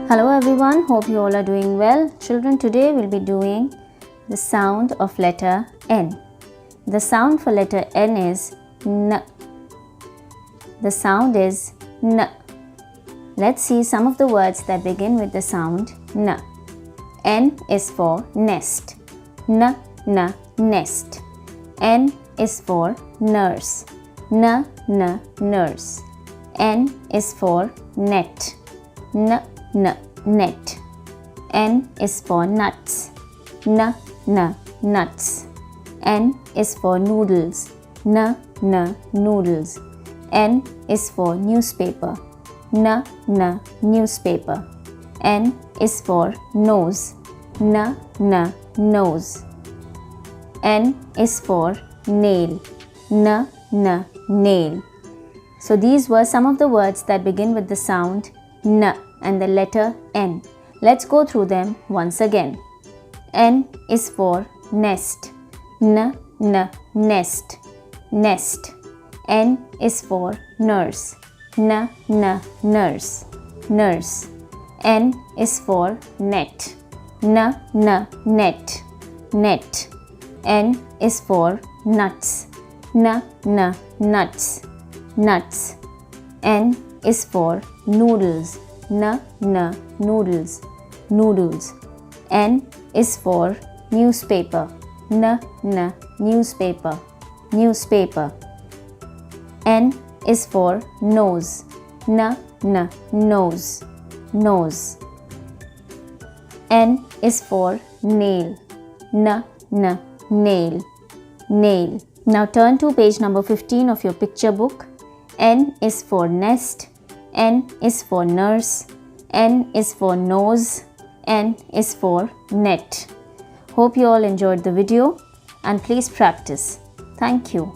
Hello everyone, hope you all are doing well. Children, today we'll be doing the sound of letter N. The sound for letter N is N. The sound is N. Let's see some of the words that begin with the sound N. N is for nest. N, nest. N is for nurse. N, nurse. N is for net. N, net. N is for nuts. N, nuts. N is for noodles. N, noodles. N is for newspaper. N, newspaper. N is for nose. N, nose. N is for nail. N, nail. So these were some of the words that begin with the sound N and the letter N. Let's go through them once again. N is for nest. N, nest. Nest. N is for nurse. N, nurse. Nurse. N is for net. N, net. Net. N is for nuts. N, nuts. Nuts. N is for noodles. N, noodles. Noodles. N is for newspaper. N, newspaper. Newspaper. N is for nose. N, nose. Nose. N is for nail. N, nail. Nail. Now turn to page number 15 of your picture book. N is for nest. N is for nurse. N is for nose. N is for net. Hope you all enjoyed the video and please practice. Thank you.